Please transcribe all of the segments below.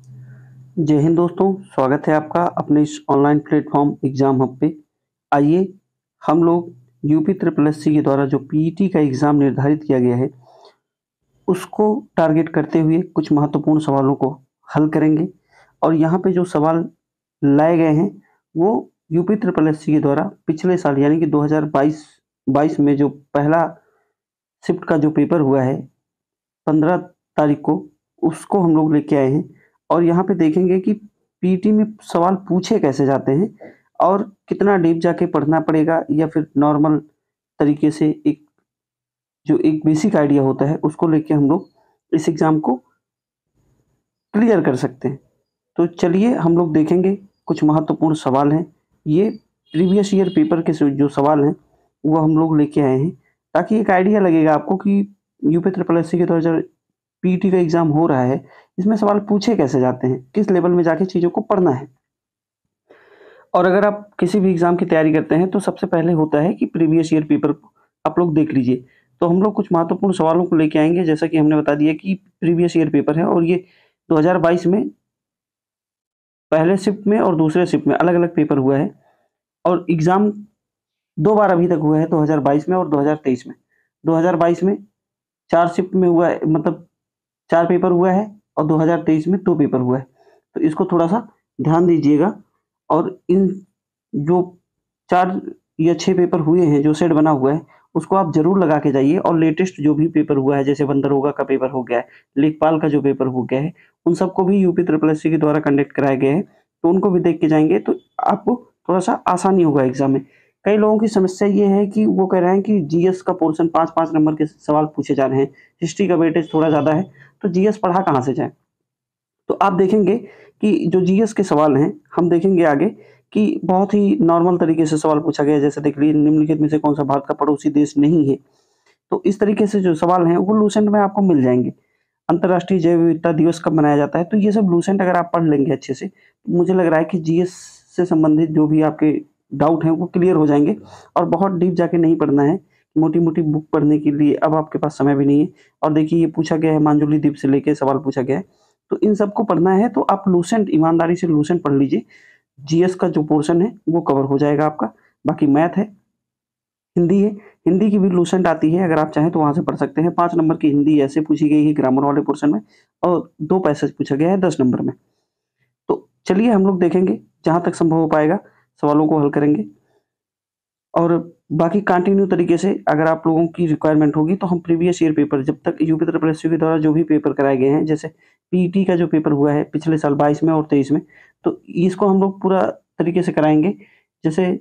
जय हिंद दोस्तों, स्वागत है आपका अपने इस ऑनलाइन प्लेटफॉर्म एग्ज़ाम हब पे। आइए हम लोग यूपी ट्रिपल एससी के द्वारा जो पीईटी का एग्ज़ाम निर्धारित किया गया है, उसको टारगेट करते हुए कुछ महत्वपूर्ण सवालों को हल करेंगे। और यहाँ पे जो सवाल लाए गए हैं, वो यूपी ट्रिपल एससी के द्वारा पिछले साल यानी कि 2022 में जो पहला शिफ्ट का जो पेपर हुआ है 15 तारीख को, उसको हम लोग लेके आए हैं। और यहाँ पे देखेंगे कि पीटी में सवाल पूछे कैसे जाते हैं और कितना डीप जाके पढ़ना पड़ेगा, या फिर नॉर्मल तरीके से एक बेसिक आइडिया होता है उसको लेके हम लोग इस एग्ज़ाम को क्लियर कर सकते हैं। तो चलिए हम लोग देखेंगे, कुछ महत्वपूर्ण सवाल हैं। ये प्रीवियस ईयर पेपर के जो सवाल हैं वो हम लोग लेके आए हैं, ताकि एक आइडिया लगेगा आपको कि यूपी ट्रिपल एससी के द्वारा जो पीटी का एग्ज़ाम हो रहा है, इसमें सवाल पूछे कैसे जाते हैं, किस लेवल में जाके चीज़ों को पढ़ना है। और अगर आप किसी भी एग्ज़ाम की तैयारी करते हैं तो सबसे पहले होता है कि प्रीवियस ईयर पेपर को आप लोग देख लीजिए। तो हम लोग कुछ महत्वपूर्ण सवालों को लेके आएँगे, जैसा कि हमने बता दिया कि प्रीवियस ईयर पेपर है और ये 2022 में पहले शिफ्ट में और दूसरे शिफ्ट में अलग-अलग पेपर हुआ है। और एग्ज़ाम 2 बार अभी तक हुआ है, 2022 में और 2023 में। 2022 में 4 शिफ्ट में हुआ है, मतलब 4 पेपर हुआ है, और 2023 में 2 पेपर हुआ है। तो इसको थोड़ा-सा ध्यान दीजिएगा। और इन जो 4 या 6 पेपर हुए हैं, जो सेट बना हुआ है, उसको आप ज़रूर लगा के जाइए। और लेटेस्ट जो भी पेपर हुआ है, जैसे बंदरोगा का पेपर हो गया है, लेखपाल का जो पेपर हो गया है, उन सबको भी यूपी ट्रिपल एससी के द्वारा कंडक्ट कराए गए हैं, तो उनको भी देख के जाएँगे तो आपको थोड़ा-सा आसानी होगा एग्ज़ाम में। कई लोगों की समस्या ये है कि वो कह रहे हैं कि जीएस का पोर्शन 5-5 नंबर के सवाल पूछे जा रहे हैं, हिस्ट्री का वेटेज थोड़ा ज़्यादा है, तो जीएस पढ़ा कहाँ से जाए? तो आप देखेंगे कि जो जीएस के सवाल हैं, हम देखेंगे आगे कि बहुत ही नॉर्मल तरीके से सवाल पूछा गया है। जैसे देख लीजिए, निम्नलिखित में से कौन-सा भारत का पड़ोसी देश नहीं है? तो इस तरीके से जो सवाल हैं, वो लूसेंट में आपको मिल जाएँगे। अंतर्राष्ट्रीय जैव विविधता दिवस कब मनाया जाता है? तो ये सब लूसेंट अगर आप पढ़ लेंगे अच्छे से, तो मुझे लग रहा है कि जीएस से संबंधित जो भी आपके डाउट हैं, वो क्लियर हो जाएँगे। और बहुत डीप जाके नहीं पढ़ना है, मोटी-मोटी बुक पढ़ने के लिए अब आपके पास समय भी नहीं है। और देखिए, ये पूछा गया है, मांजुली द्वीप से लेके सवाल पूछा गया है। तो इन सबको पढ़ना है तो आप लूसेंट, ईमानदारी से लूसेंट पढ़ लीजिए। जीएस का जो पोर्शन है, वो कवर हो जाएगा आपका। बाकी मैथ है, हिंदी है, हिंदी की भी लूसेंट आती है, अगर आप चाहें तो वहाँ से पढ़ सकते हैं। 5 नंबर की हिंदी ऐसे पूछी गई है ग्रामर वाले पोर्शन में, और 2 पैसेज पूछा गया है 10 नंबर में। तो चलिए हम लोग देखेंगे, जहाँ तक संभव हो पाएगा सवालों को हल करेंगे। और बाकी कंटिन्यू तरीके से अगर आप लोगों की रिक्वायरमेंट होगी तो हम प्रीवियस ईयर पेपर, जब तक यूपी ट्रिपल एससी के द्वारा जो भी पेपर कराए गए हैं, जैसे पीईटी का जो पेपर हुआ है पिछले साल 22 में और 23 में, तो इसको हम लोग पूरा तरीके से कराएँगे। जैसे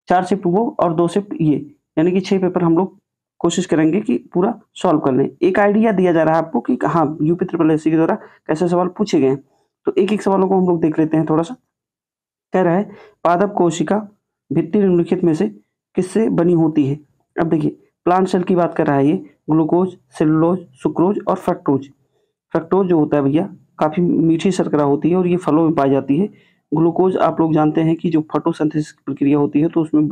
4 शिफ्ट वो और 2 शिफ्ट ये, यानी कि 6 पेपर हम लोग कोशिश करेंगे कि पूरा सॉल्व कर लें। एक आइडिया दिया जा रहा है आपको कि हाँ, यूपी ट्रिपल एससी के द्वारा कैसे सवाल पूछे गए हैं। तो एक-एक सवालों को हम लोग देख लेते हैं थोड़ा-सा। कह रहा है, पादप कोशिका भित्ति निम्नलिखित में से किससे बनी होती है? अब देखिए, प्लांट सेल की बात कर रहा है ये। ग्लूकोज, सेलुलोज, सुक्रोज और फ्रक्टोज। फ्रक्टोज जो होता है भैया, काफ़ी मीठी शर्करा होती है और ये फलों में पाई जाती है। ग्लूकोज आप लोग जानते हैं कि जो फोटोसिंथेसिस की प्रक्रिया होती है, तो उसमें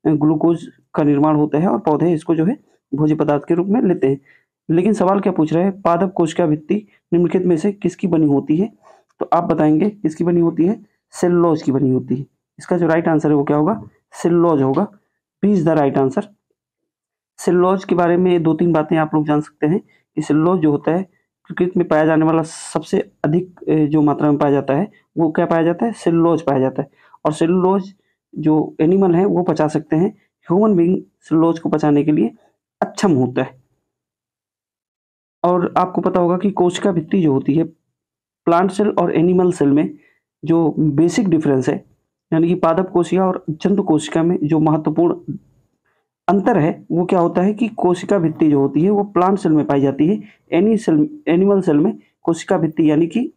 ग्लूकोज का निर्माण होता है और पौधे इसको जो है भोज्य पदार्थ के रूप में लेते हैं। लेकिन सवाल क्या पूछ रहा है, पादप कोशिका भित्ति निम्नलिखित में से किसकी बनी होती है? तो आप बताएंगे किसकी बनी होती है? सेलुलोज की बनी होती है। इसका जो राइट आंसर है वो क्या होगा? सेलुलोज होगा। B is the right answer. Cellulose के बारे में 2-3 बातें आप लोग जान सकते हैं कि सेलुलोज जो होता है, प्रकृति में पाया जाने वाला सबसे अधिक जो मात्रा में पाया जाता है, वो क्या पाया जाता है? सेलुलोज पाया जाता है। और सेलुलोज जो एनिमल है वो पचा सकते हैं। ह्यूमन बीइंग सेलुलोज को पचाने के लिए अक्षम होता है। और आपको पता होगा कि कोशिका भित्ति जो होती है, प्लांट सेल और एनिमल सेल में जो बेसिक डिफरेंस है, यानी कि पादप कोशिका और जंतु कोशिका में जो महत्वपूर्ण अंतर है, वो क्या होता है कि कोशिका भित्ति जो होती है वो प्लांट सेल में पाई जाती है। एनिमल सेल में कोशिका भित्ति यानी कि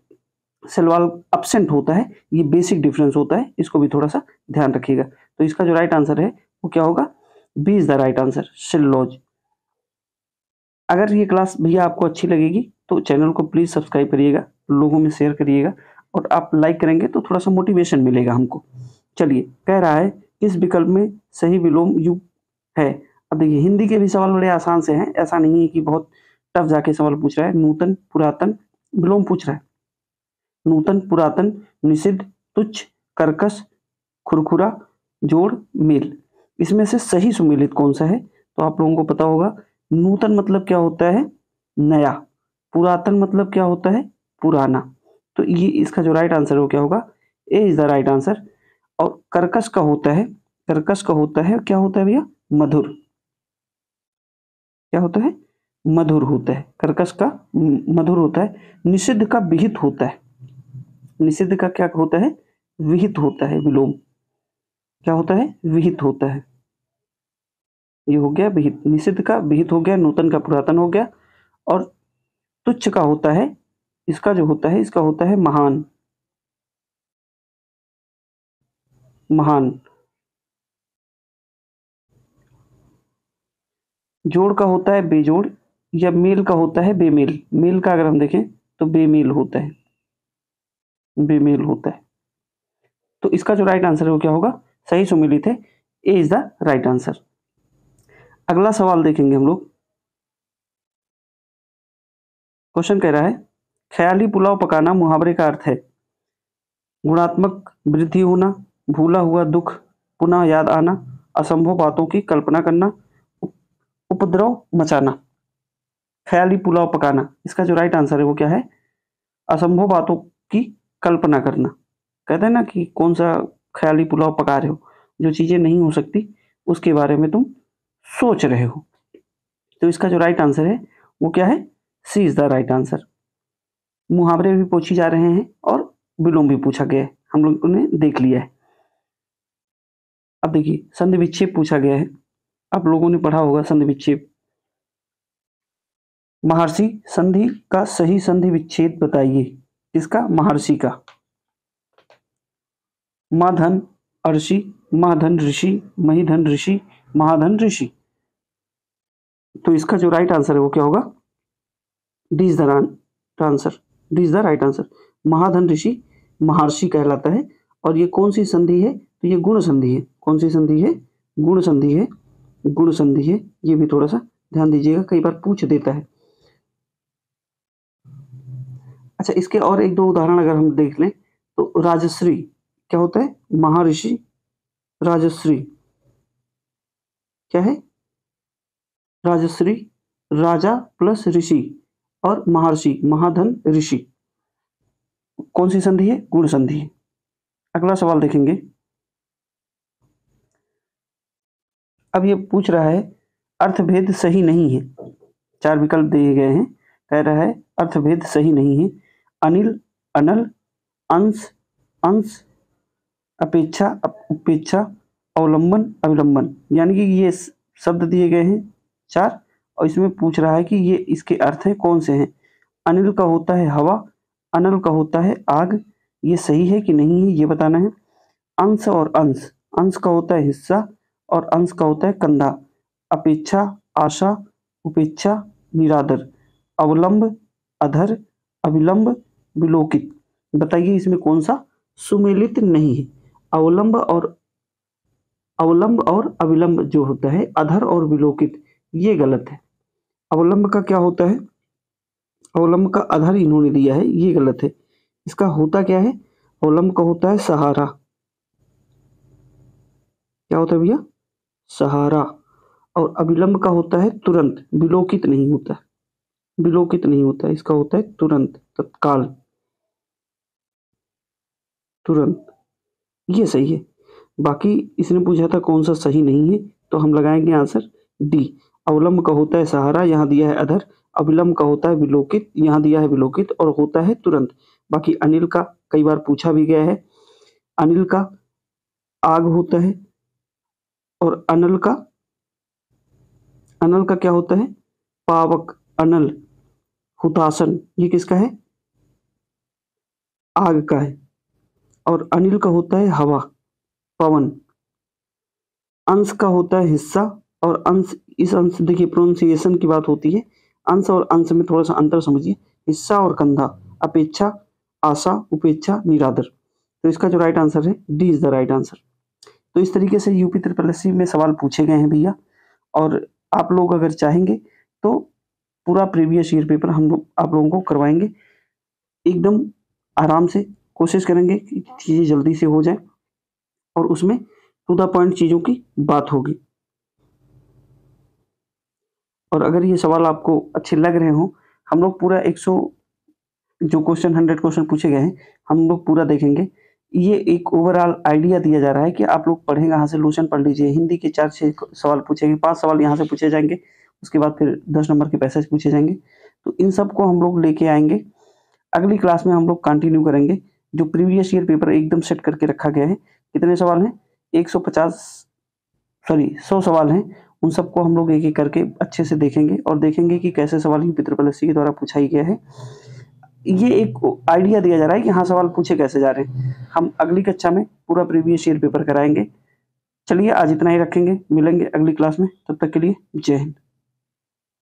सेल वॉल एब्सेंट होता है। ये बेसिक डिफरेंस होता है, इसको भी थोड़ा-सा ध्यान रखिएगा। तो इसका जो राइट आंसर है वो क्या होगा? B is the right answer, cellulose. अगर ये क्लास भैया आपको अच्छी लगेगी तो चैनल को प्लीज़ सब्सक्राइब करिएगा, लोगों में शेयर करिएगा, और आप लाइक करेंगे तो थोड़ा-सा मोटिवेशन मिलेगा हमको। चलिए, कह रहा है, किस विकल्प में सही विलोम युग है? अब देखिए, हिंदी के भी सवाल बड़े आसान से हैं, ऐसा नहीं है कि बहुत टफ जाके सवाल पूछ रहा है। नूतन, पुरातन, विलोम पूछ रहा है। नूतन, पुरातन, निषिद्ध, तुच्छ, कर्कश, खुरखुरा, जोड़, मेल। इसमें से सही सुमेलित कौन सा है? तो आप लोगों को पता होगा, नूतन मतलब क्या होता है? नया। पुरातन मतलब क्या होता है? पुराना। तो ये इसका जो राइट आंसर है वो क्या होगा? ए इज द राइट आंसर। और कर्कश का होता है, कर्कश का होता है, क्या होता है भैया? मधुर। क्या होता है? मधुर होता है। कर्कश का मधुर होता है। निषिद्ध का विहित होता है। निषिद्ध का क्या होता है? विहित होता है, विलोम। क्या होता है? विहित होता है। ये हो गया विहित, निषिद्ध का विहित हो गया, नूतन का पुरातन हो गया। और तुच्छ का होता है, इसका जो होता है, इसका होता है महान। महान। जोड़ का होता है बेजोड़, या मेल का होता है बेमेल। मेल का अगर हम देखें तो बेमेल होता है, बेमेल होता है। तो इसका जो राइट आंसर है वो क्या होगा? सही सुमेलित है, ए इज द राइट आंसर। अगला सवाल देखेंगे हम लोग। क्वेश्चन कह रहा है, ख्याली पुलाव पकाना मुहावरे का अर्थ है गुणात्मक वृद्धि होना, भूला हुआ दुख पुनः याद आना, असंभव बातों की कल्पना करना, उपद्रव मचाना। ख्याली पुलाव पकाना, इसका जो राइट आंसर है वो क्या है? असंभव बातों की कल्पना करना। कहते हैं ना कि कौन सा ख्याली पुलाव पका रहे हो, जो चीजें नहीं हो सकती उसके बारे में तुम सोच रहे हो। तो इसका जो राइट आंसर है वो क्या है? सी इज द राइट आंसर। मुहावरे भी पूछे जा रहे हैं और विलोम भी पूछा गया है, हम लोगों ने देख लिया है। अब देखिए, संधि विच्छेद पूछा गया है। आप लोगों ने पढ़ा होगा संधि विच्छेद। महर्षि संधि का सही संधि विच्छेद बताइए। इसका? महर्षि का। माधन अर्षि, महाधन ऋषि, महीधन ऋषि, महाधन ऋषि। तो इसका जो राइट आंसर है वो क्या होगा? D is the answer. D is the right answer. महाधन ऋषि महर्षि कहलाता है। और ये कौन सी संधि है? तो ये गुण संधि है। कौन सी संधि है? गुण संधि है। गुण संधि है। ये भी थोड़ा सा ध्यान दीजिएगा, कई बार पूछ देता है। अच्छा, इसके और एक दो उदाहरण अगर हम देख लें तो राजश्री क्या होता है? महर्षि, राजश्री क्या है? राजश्री, राजा प्लस ऋषि और महर्षि, महाधन ऋषि। कौन सी संधि है? गुण संधि है। अगला सवाल देखेंगे। अब ये पूछ रहा है अर्थभेद सही नहीं है। चार विकल्प दिए गए हैं। कह रहा है अर्थभेद सही नहीं है। अनिल, अनल, अंश, अंश, अपेक्षा, उपेक्षा, अवलंबन, अविलंबन। यानी कि ये शब्द दिए गए हैं चार, और इसमें पूछ रहा है कि ये इसके अर्थ है कौन से हैं। अनिल का होता है हवा, अनल का होता है आग। ये सही है कि नहीं है ये बताना है। अंश और अंश, अंश का होता है हिस्सा और अंश का होता है कंधा। अपेक्षा, आशा, उपेक्षा, निरादर। अवलंब, अधर, अविलंब, विलोकित। बताइए इसमें कौन सा सुमेलित नहीं है? अवलंब और अविलंब जो होता है, अधर और विलोकित, ये गलत है। अवलंब का क्या होता है? अवलंब का अधर इन्होंने दिया है, ये गलत है। इसका होता क्या है? अवलंब का होता है सहारा। क्या होता है भैया? सहारा। और अविलंब का होता है तुरंत, विलोकित नहीं होता। विलोकित नहीं होता, इसका होता है तुरंत, तत्काल, तुरंत। ये सही है। बाकी इसने पूछा था कौन सा सही नहीं है, तो हम लगाएंगे आंसर डी। अवलंब का होता है सहारा, यहाँ दिया है अधर। अविलंब का होता है विलोकित, यहाँ दिया है विलोकित, और होता है तुरंत। बाकी अनिल का कई बार पूछा भी गया है। अनिल का आग होता है, और अनल का क्या होता है? पावक, अनल, हुतासन। ये किसका है? आग का है। और अनिल का होता है हवा, पवन। अंश का होता है हिस्सा, और अंश, इस अंश, देखिए प्रोनाउंसिएशन की बात होती है। अंश और अंश में थोड़ा सा अंतर समझिए। हिस्सा और कंधा। अपेक्षा, आशा, उपेक्षा, निरादर। तो इसका जो राइट आंसर है D is the right answer. तो इस तरीके से यूपी ट्रिपल में सवाल पूछे गए हैं भैया। और आप लोग अगर चाहेंगे तो पूरा प्रीवियस ईयर पेपर हम लोग आप लोगों को करवाएंगे एकदम आराम से कोशिश करेंगे कि चीज़ें जल्दी से हो जाए और उसमें टू द पॉइंट चीज़ों की बात होगी। और अगर ये सवाल आपको अच्छे लग रहे हों, हम लोग पूरा 100 जो क्वेश्चन 100 क्वेश्चन पूछे गए हैं, हम लोग पूरा देखेंगे। ये एक ओवरऑल आइडिया दिया जा रहा है कि आप लोग पढ़ें कहाँ से, लोशन पढ़ लीजिए। हिंदी के 4-6 सवाल पूछेंगे, 5 सवाल यहाँ से पूछे जाएँगे, उसके बाद फिर 10 नंबर के पैसेज पूछे जाएँगे। तो इन सब को हम लोग लेके आएँगे। अगली क्लास में हम लोग कंटिन्यू करेंगे। जो प्रीवियस ईयर पेपर एकदम सेट करके रखा गया है, कितने सवाल हैं? 100 सवाल हैं। उन सबको हम लोग एक-एक करके अच्छे से देखेंगे और देखेंगे कि कैसे सवाल यूपी ट्रिपल एससी के द्वारा पूछा ही गया है। ये एक आइडिया दिया जा रहा है कि हाँ, सवाल पूछे कैसे जा रहे हैं। हम अगली कक्षा में पूरा प्रीवियस ईयर पेपर कराएँगे। चलिए आज इतना ही रखेंगे, मिलेंगे अगली क्लास में, तब तक के लिए जय हिंद।